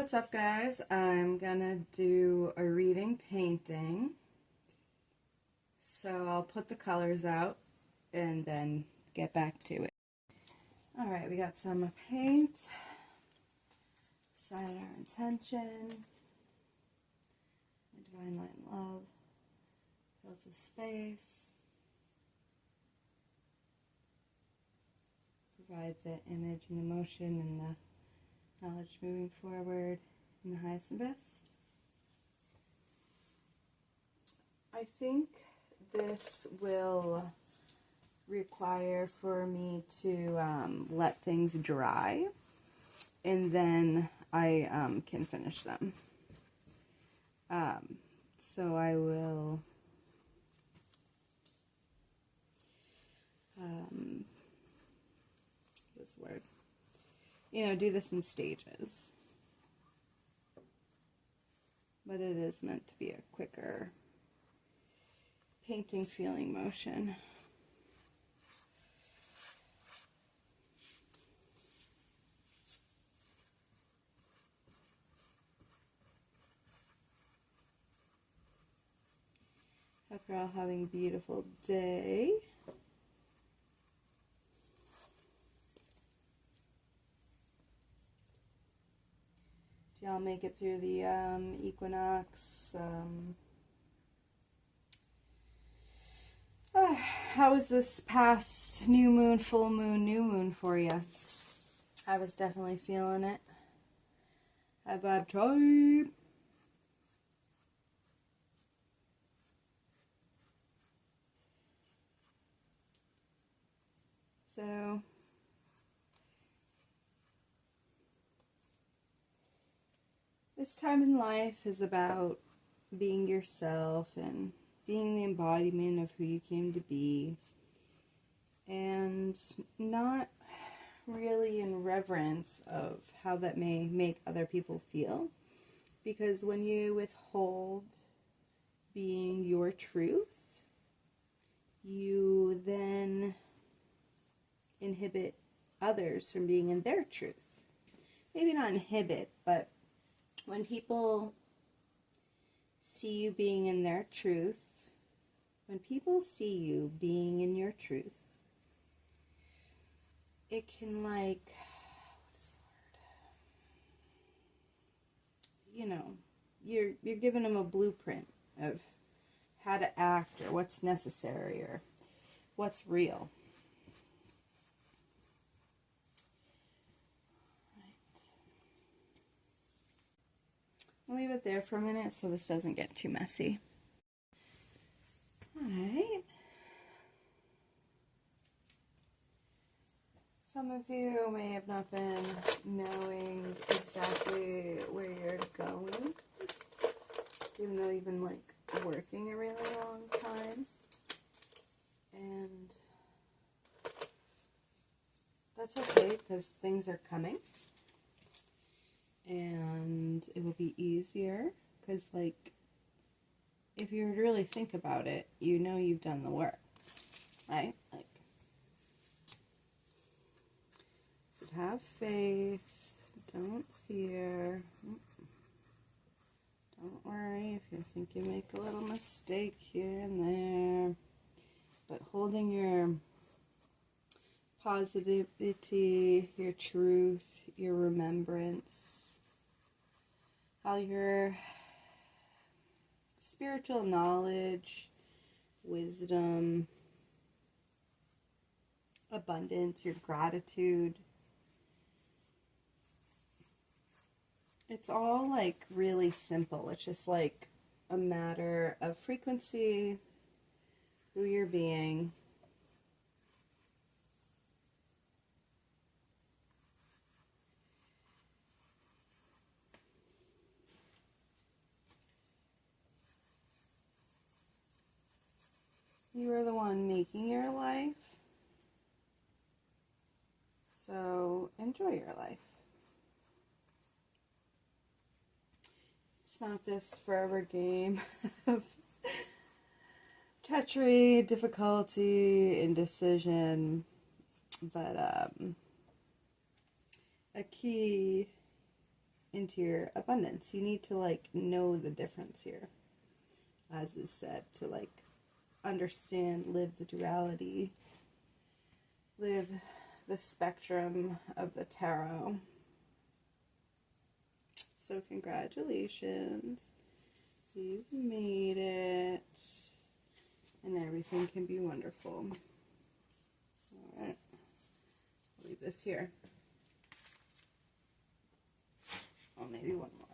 What's up, guys? I'm gonna do a reading painting. So I'll put the colors out and then get back to it. Alright, we got some paint. Set our intention. My divine light and love fills the space. Provide the image and emotion and the knowledge moving forward in the highest and best. I think this will require for me to let things dry, and then I can finish them. So I will this word. Do this in stages. But it is meant to be a quicker painting feeling motion. Hope you're all having a beautiful day. Y'all make it through the equinox. How was this past new moon, full moon, new moon for you? I was definitely feeling it. Hi, Bob Tribe. So, this time in life is about being yourself and being the embodiment of who you came to be, and not really in reverence of how that may make other people feel, because when you withhold being your truth, you then inhibit others from being in their truth. Maybe not inhibit, but when people see you being in their truth, when people see you being in your truth, it can, like, what is the word? You're giving them a blueprint of how to act, or what's necessary, or what's real. I'll leave it there for a minute so this doesn't get too messy. Alright. Some of you may have not been knowing exactly where you're going, even though you've been, like, working a really long time. And that's okay, because things are coming. And it will be easier, because, like, if you really think about it, you know you've done the work, right? Like, have faith, don't fear, don't worry if you think you make a little mistake here and there, but holding your positivity, your truth, your remembrance, all your spiritual knowledge, wisdom, abundance, your gratitude. It's all, like, really simple. It's just, like, a matter of frequency, who you're being. You are the one making your life, so enjoy your life. It's not this forever game of treachery, difficulty, indecision, but a key into your abundance. You need to like know the difference here, as is said, to like understand, live the duality, live the spectrum of the tarot. So congratulations, you've made it, and everything can be wonderful. Alright, I'll leave this here. Oh, maybe one more.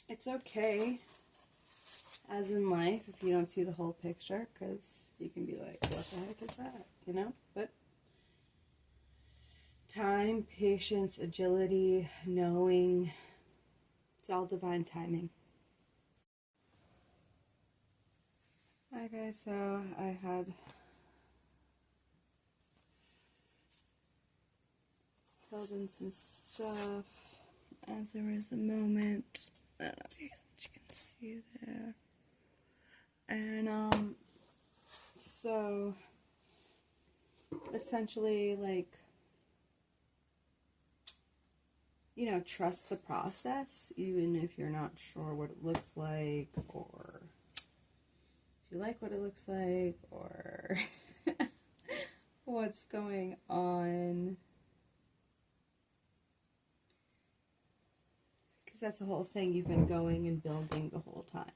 It's okay, as in life, if you don't see the whole picture, because you can be like, what the heck is that, you know? But time, patience, agility, knowing, it's all divine timing. Okay, so I had filled in some stuff as there was a moment. I don't know if you can see there. And so essentially, like, you know, trust the process, even if you're not sure what it looks like, or if you like what it looks like, or what's going on. Because that's the whole thing, you've been going and building the whole time.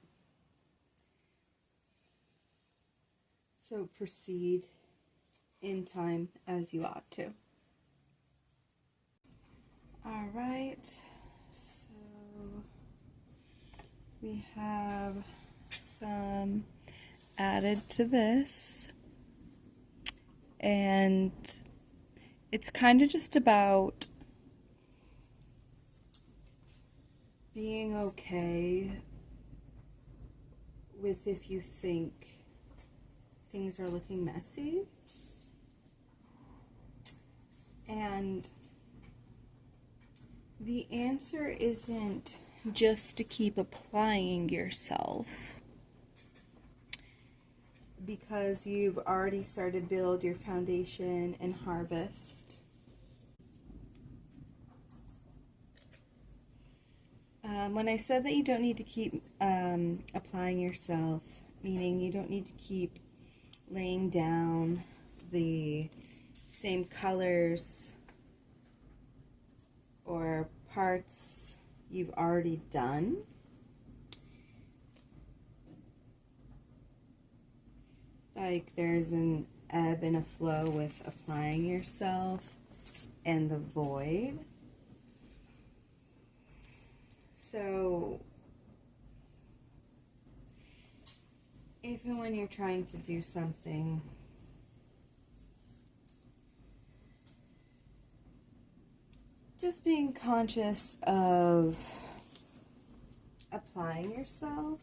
So proceed in time as you ought to. Alright, so we have some added to this, and it's kind of just about being okay with if you think things are looking messy, and the answer isn't just to keep applying yourself, because you've already started to build your foundation and harvest. When I said that you don't need to keep applying yourself, meaning you don't need to keep laying down the same colors or parts you've already done. Like, there's an ebb and a flow with applying yourself and the void. So, even when you're trying to do something, just being conscious of applying yourself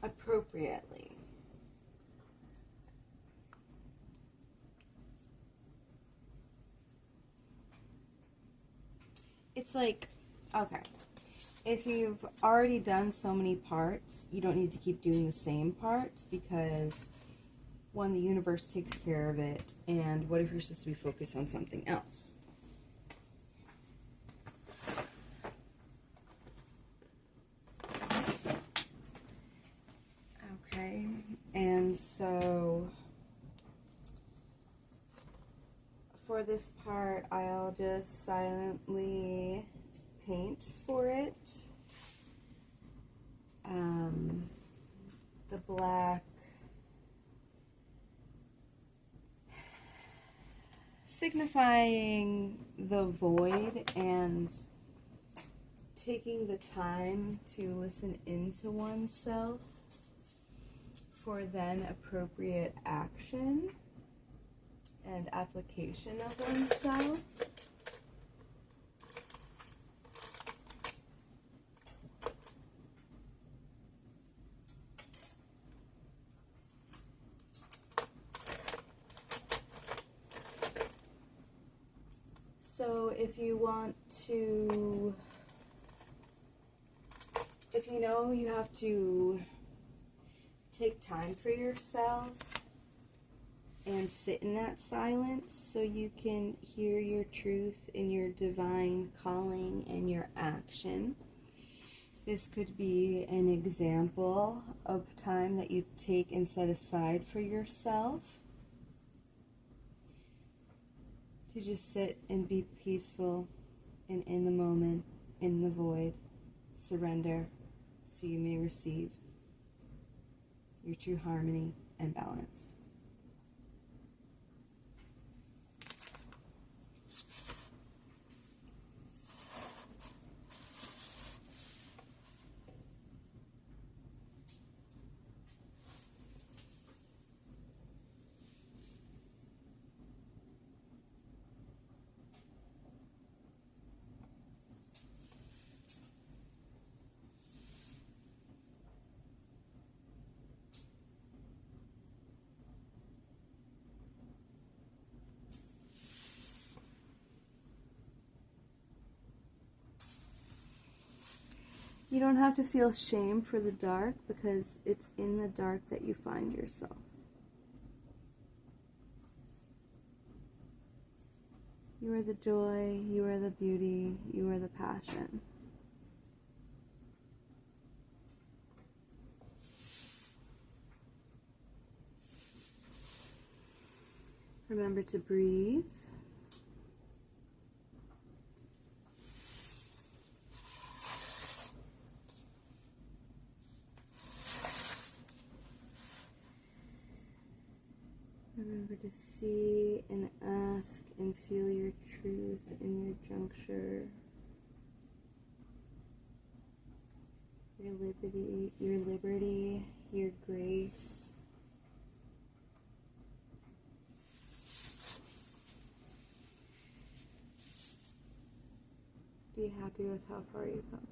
appropriately. It's like, okay, if you've already done so many parts, you don't need to keep doing the same parts, because one, the universe takes care of it, and what if you're supposed to be focused on something else? Okay, and so for this part, I'll just silently paint for it. The black signifying the void and taking the time to listen into oneself for then appropriate action and application of oneself. So if you want to, if you know you have to take time for yourself and sit in that silence so you can hear your truth and your divine calling and your action. This could be an example of time that you take and set aside for yourself to just sit and be peaceful and in the moment, in the void, surrender so you may receive your true harmony and balance. You don't have to feel shame for the dark, because it's in the dark that you find yourself. You are the joy, you are the beauty, you are the passion. Remember to breathe. Remember to see and ask and feel your truth in your juncture, your liberty, your grace. Be happy with how far you've come.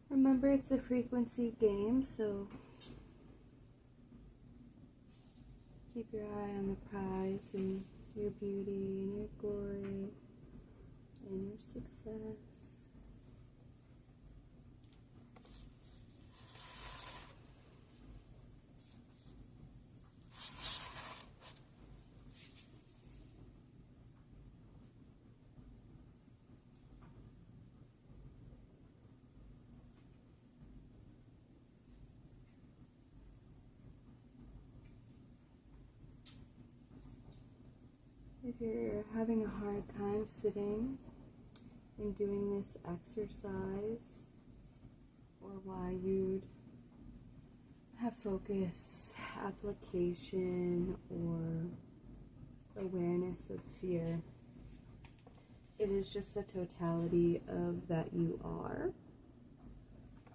Remember, it's a frequency game, so keep your eye on the prize and your beauty and your glory and your success. If you're having a hard time sitting and doing this exercise, or why you'd have focus, application, or awareness of fear, it is just the totality of that you are.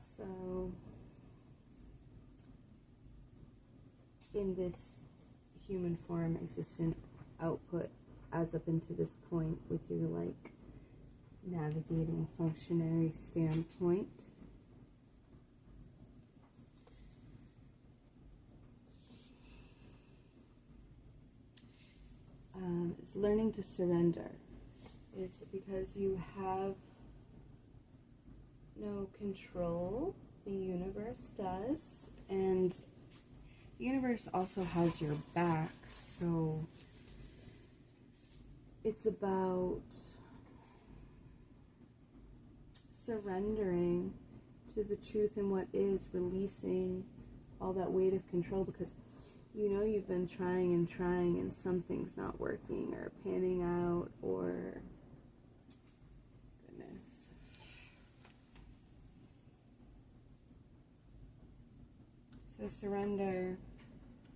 So in this human form, existent output as up into this point with your like navigating functionary standpoint. Is learning to surrender, is because you have no control. The universe does, and the universe also has your back, so it's about surrendering to the truth and what is, releasing all that weight of control, because you know you've been trying and something's not working or panning out, or goodness. So surrender,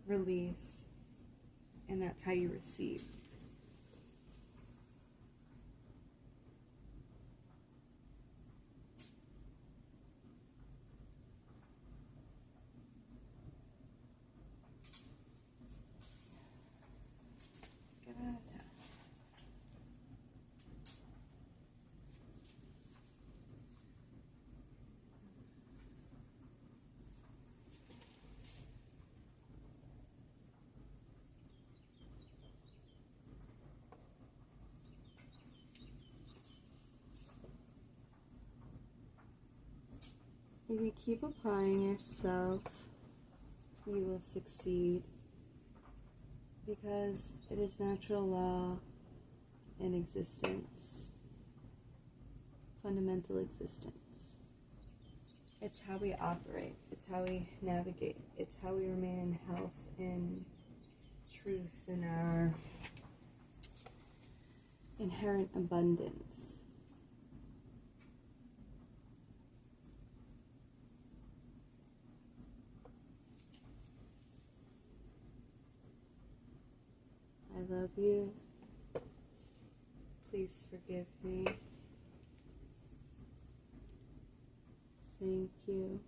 release, and that's how you receive. If you keep applying yourself, you will succeed, because it is natural law in existence, fundamental existence. It's how we operate, it's how we navigate, it's how we remain in health, in truth, in our inherent abundance. I love you. Please forgive me. Thank you.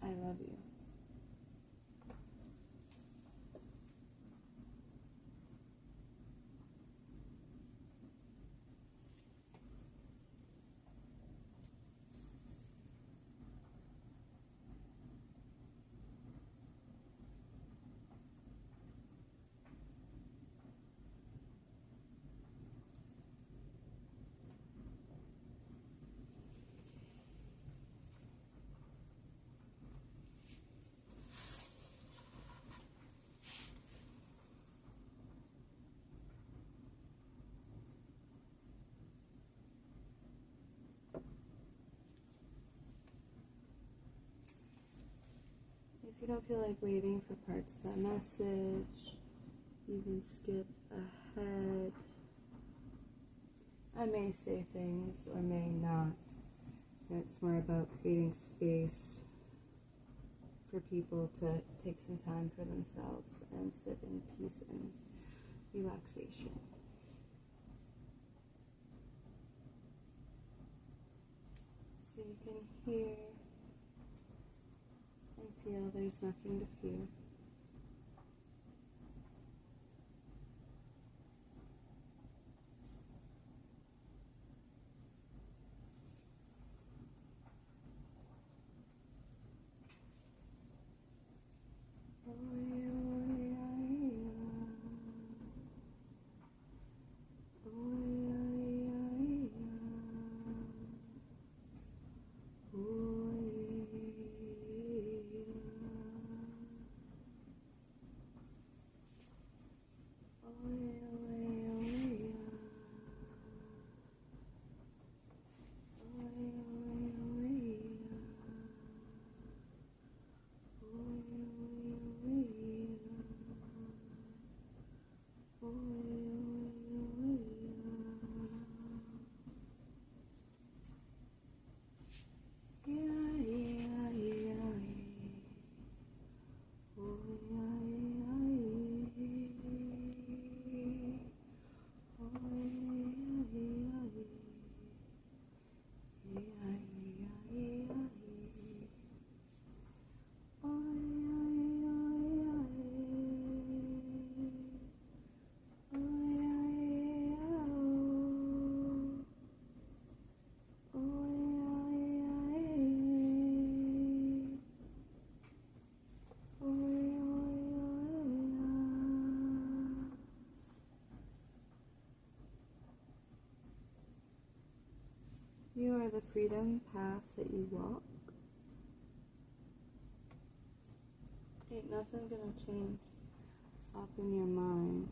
I love you. If you don't feel like waiting for parts of that message, you can skip ahead. I may say things or may not. It's more about creating space for people to take some time for themselves and sit in peace and relaxation. So you can hear and feel there's nothing to fear. freedom path that you walk, ain't nothing gonna change up in your mind.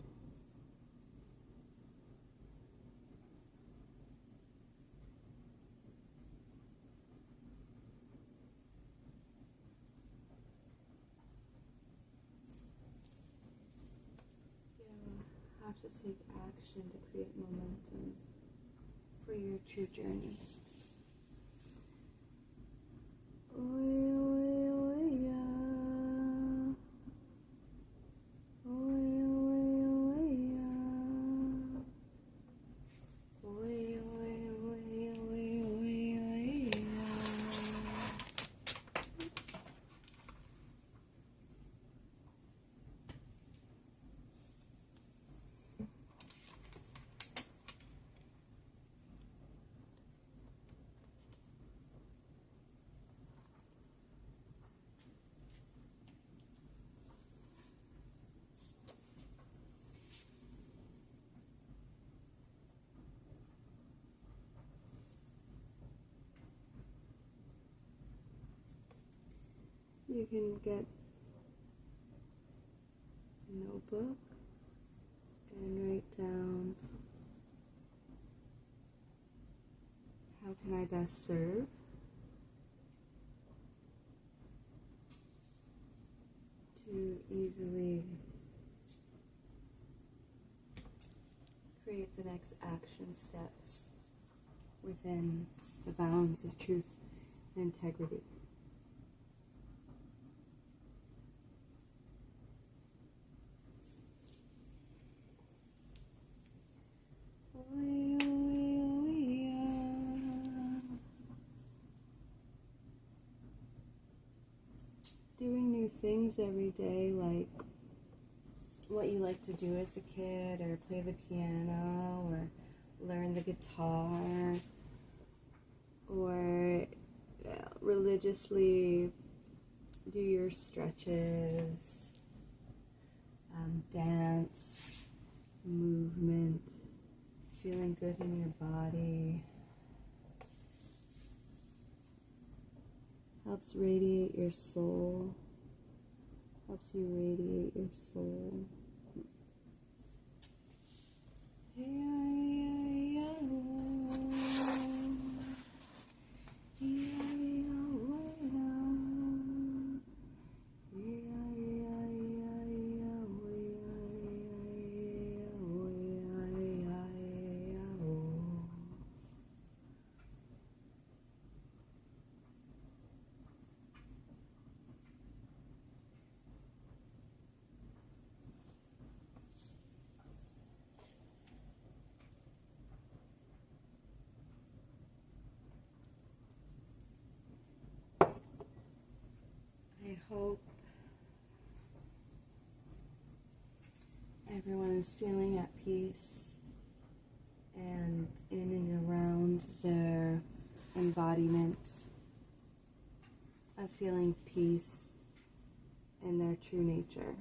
You have to take action to create momentum for your true journey. You can get a notebook and write down, how can I best serve? To easily create the next action steps within the bounds of truth and integrity. Doing new things every day, like what you like to do as a kid, or play the piano, or learn the guitar, or religiously do your stretches, dance, movement, feeling good in your body. Helps radiate your soul. Helps you radiate your soul. I hope everyone is feeling at peace and in and around their embodiment of feeling peace in their true nature.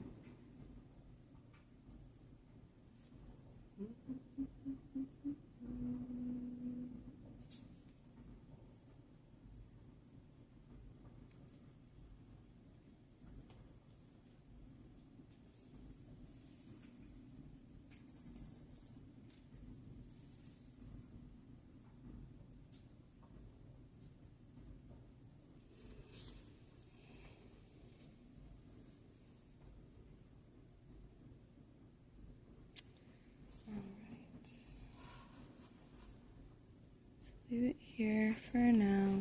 Leave it here for now.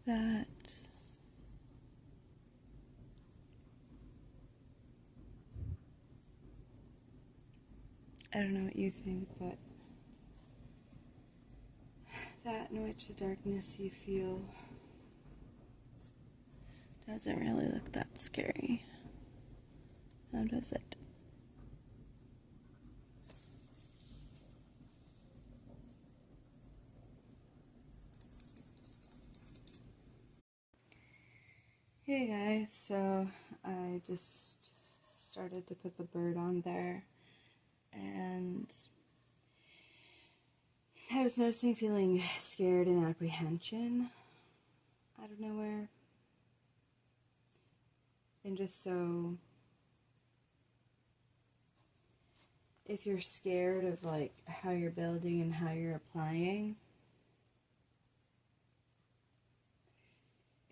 That I don't know what you think, but that in which the darkness you feel doesn't really look that scary. How does it? Okay guys, so I just started to put the bird on there, and I was noticing feeling scared and apprehension out of nowhere. And just so, if you're scared of like how you're building and how you're applying,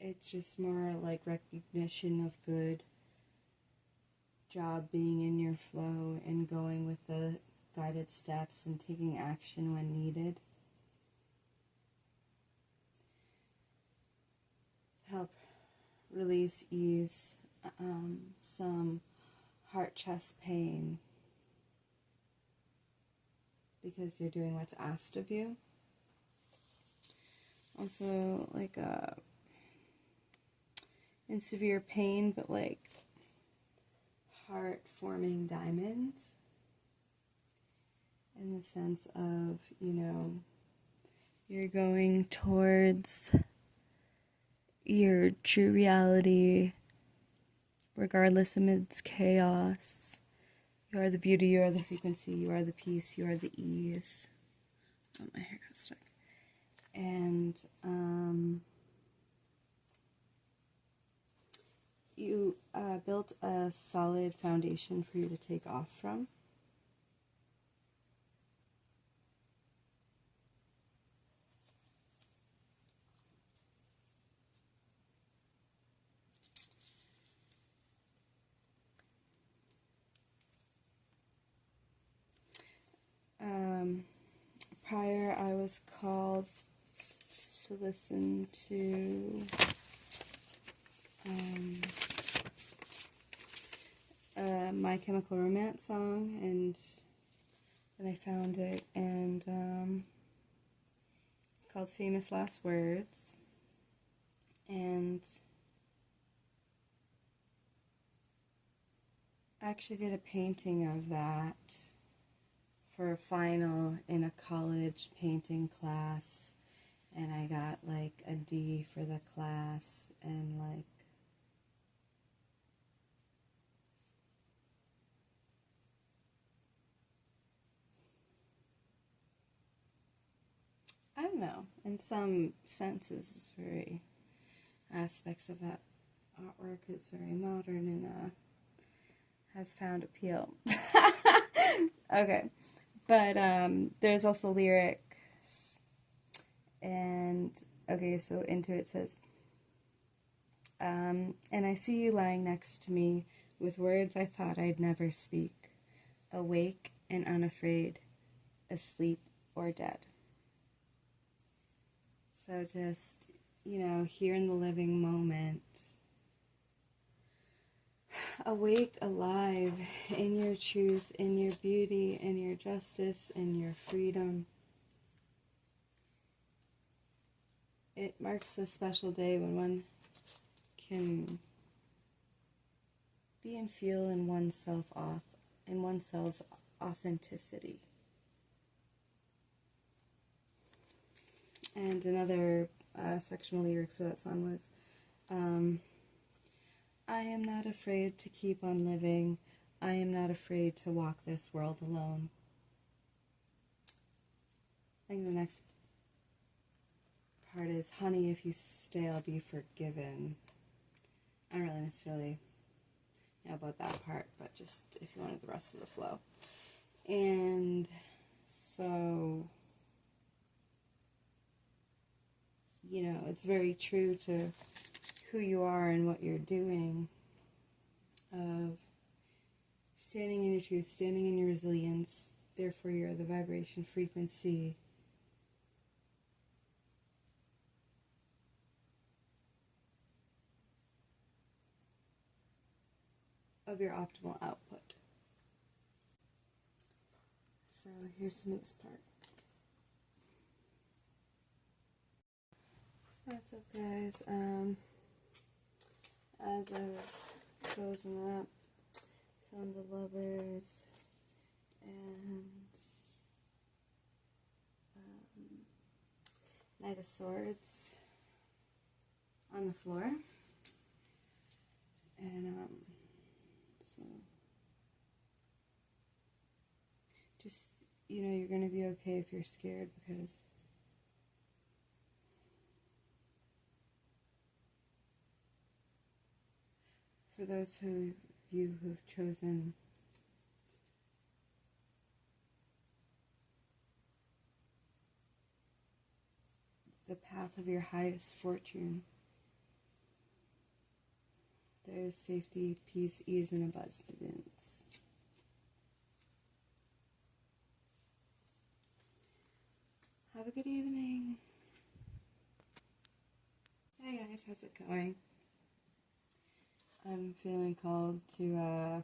it's just more like recognition of good job being in your flow and going with the guided steps and taking action when needed. Help release, ease some heart chest pain because you're doing what's asked of you. Also, like in severe pain, but like heart forming diamonds, in the sense of, you know, you're going towards your true reality regardless amidst chaos. You are the beauty, you are the frequency, you are the peace, you are the ease. Oh, my hair got stuck. And you built a solid foundation for you to take off from. Prior, I was called to listen to My Chemical Romance song, and then I found it, and it's called Famous Last Words, and I actually did a painting of that for a final in a college painting class, and I got like a D for the class, and like I don't know, in some senses, very aspects of that artwork is very modern and has found appeal. Okay, but there's also lyrics, and okay, so into it says, and I see you lying next to me with words I thought I'd never speak, awake and unafraid, asleep or dead. So just, you know, here in the living moment, awake, alive, in your truth, in your beauty, in your justice, in your freedom. It marks a special day when one can be and feel in oneself's authenticity. And another sectional lyrics for that song was, I am not afraid to keep on living. I am not afraid to walk this world alone. I think the next part is, honey, if you stay, I'll be forgiven. I don't really necessarily know about that part, but just if you wanted the rest of the flow. And so, you know, it's very true to who you are and what you're doing, of standing in your truth, standing in your resilience, therefore you're the vibration frequency of your optimal output. So here's the next part. What's up, guys? As I was closing up, found the Lovers and Knight of Swords on the floor. And so just, you're going to be okay if you're scared, because for those of you who've chosen the path of your highest fortune, there's safety, peace, ease, and abundance. Have a good evening. Hey guys, how's it going? I'm feeling called to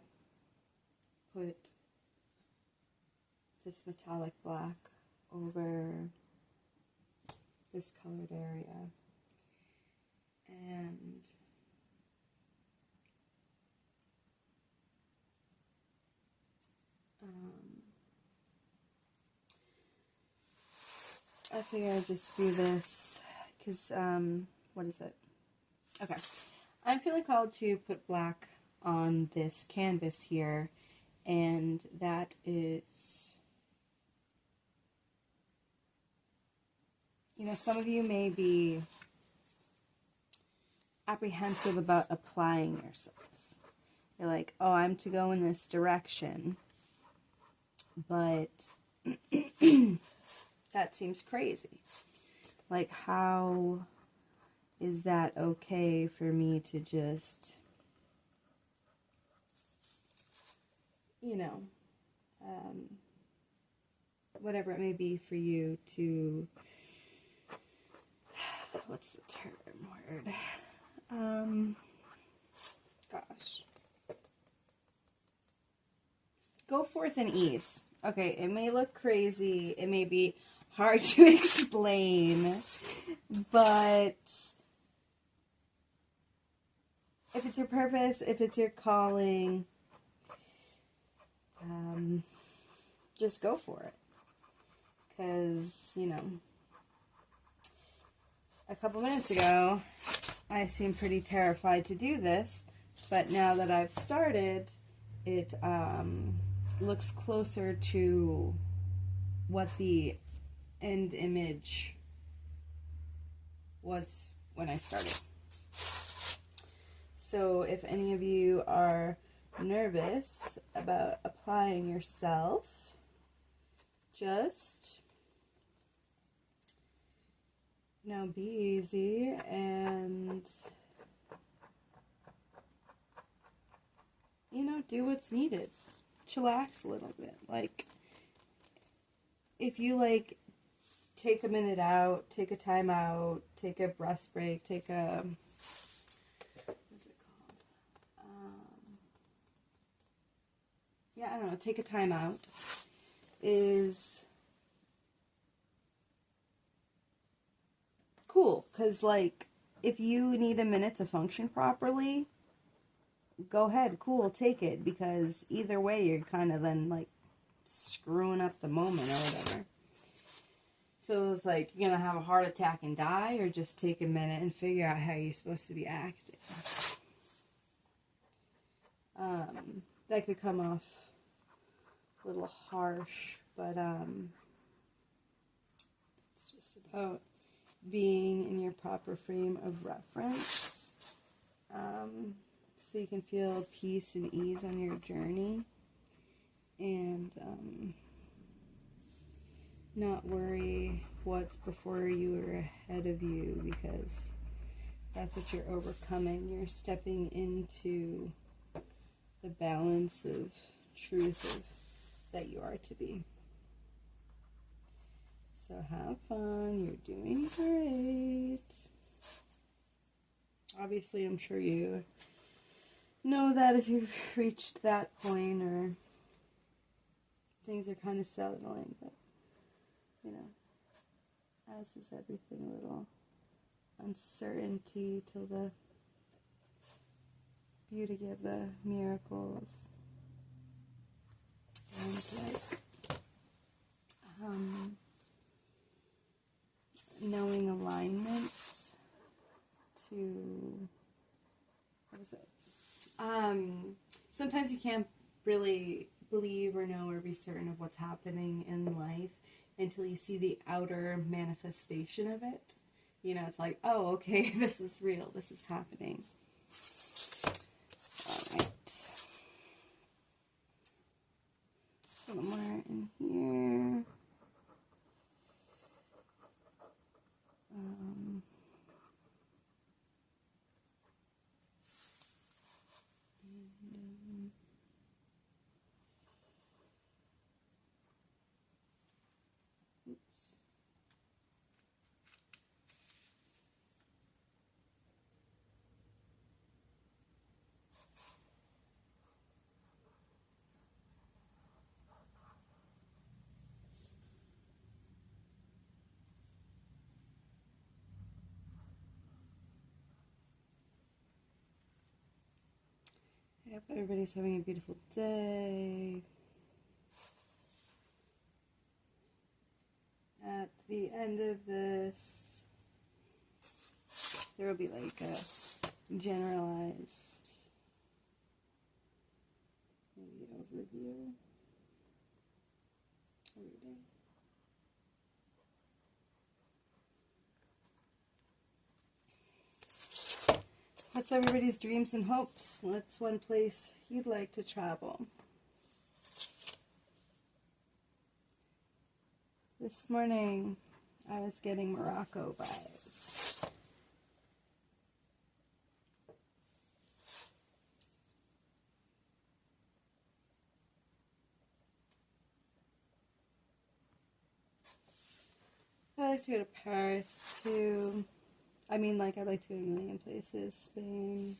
put this metallic black over this colored area, and I figure I'd just do this because what is it? Okay, I'm feeling called to put black on this canvas here, and that is, some of you may be apprehensive about applying yourselves. You're like, oh, I'm to go in this direction, but that seems crazy. Like, how is that okay for me to just, whatever it may be for you to, what's the term word? Gosh. Go forth in ease. Okay, it may look crazy, it may be hard to explain, but if it's your purpose, if it's your calling, just go for it. Because, a couple minutes ago, I seemed pretty terrified to do this, but now that I've started, it looks closer to what the end image was when I started. So if any of you are nervous about applying yourself, just, be easy and, do what's needed. Chillax a little bit. Like, if you, take a minute out, take a time out, take a breath break, take a, what's it called? I don't know, take a time out, is cool, because, if you need a minute to function properly, go ahead, cool, take it, because either way, you're kind of then, screwing up the moment or whatever. So it's you're going to have a heart attack and die, or just take a minute and figure out how you're supposed to be acting. That could come off a little harsh, but it's just about being in your proper frame of reference, so you can feel peace and ease on your journey, and not worry what's before you or ahead of you, because that's what you're overcoming. You're stepping into the balance of truth that you are to be. So have fun, you're doing great. Obviously, I'm sure you know that if you've reached that point, or things are kind of settling, but, as is everything, a little uncertainty till the beauty of the miracles. And knowing alignment to, what is it? sometimes you can't really believe or know or be certain of what's happening in life until you see the outer manifestation of it. You know, it's like, oh, okay, this is real, this is happening. Alright. A little more in here. I hope everybody's having a beautiful day. At the end of this, there will be like a generalized maybe overview reading. What's everybody's dreams and hopes? What's one place you'd like to travel? This morning, I was getting Morocco vibes. I like to go to Paris too. I mean, like, I'd like to go to a million places. Spain,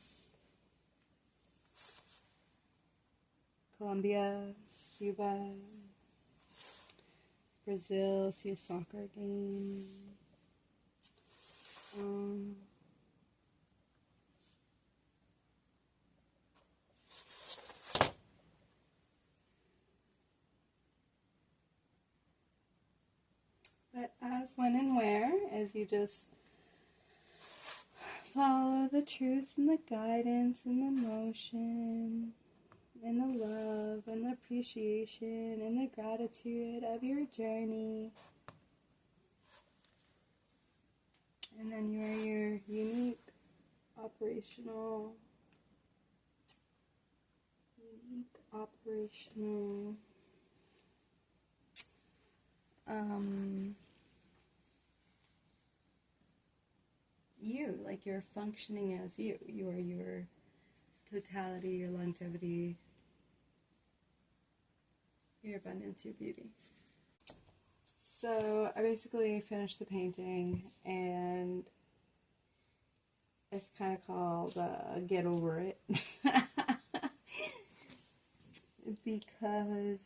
Colombia, Cuba, Brazil, see a soccer game. But as, when, and where, as you just follow the truth and the guidance and the motion and the love and the appreciation and the gratitude of your journey. And then you are your unique, operational, you, like you're functioning as you. You are your totality, your longevity, your abundance, your beauty. So I basically finished the painting, and it's kind of called Get Over It. Because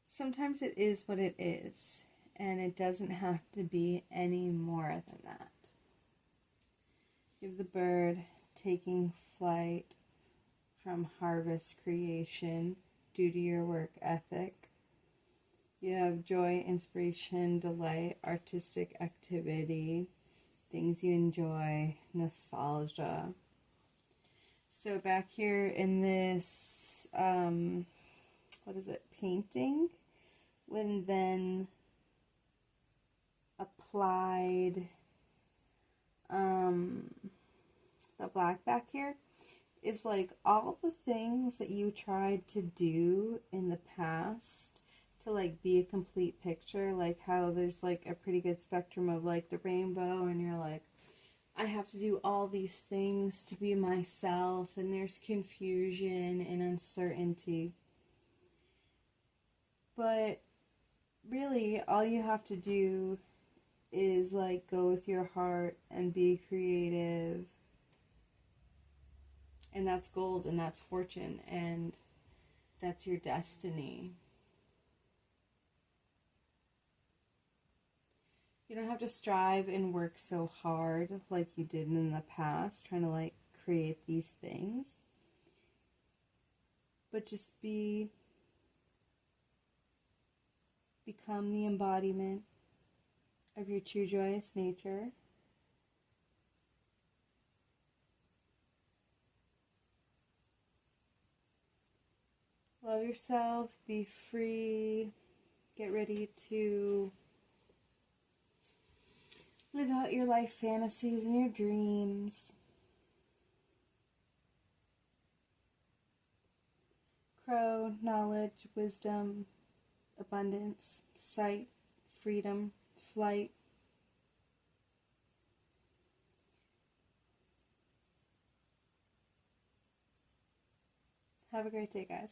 sometimes it is what it is, and it doesn't have to be any more than that. You have the bird taking flight from harvest creation due to your work ethic. You have joy, inspiration, delight, artistic activity, things you enjoy, nostalgia. So back here in this, painting, when then applied the black back here, is like all the things that you tried to do in the past to like be a complete picture, like how there's like a pretty good spectrum of like the rainbow, and you're like, I have to do all these things to be myself, and there's confusion and uncertainty. But really, all you have to do is like go with your heart and be creative. And that's gold, and that's fortune, and that's your destiny. You don't have to strive and work so hard like you did in the past, trying to like create these things. But just become the embodiment of your true joyous nature. Love yourself, be free, get ready to live out your life fantasies and your dreams. Grow knowledge, wisdom, abundance, sight, freedom, flight. Have a great day, guys.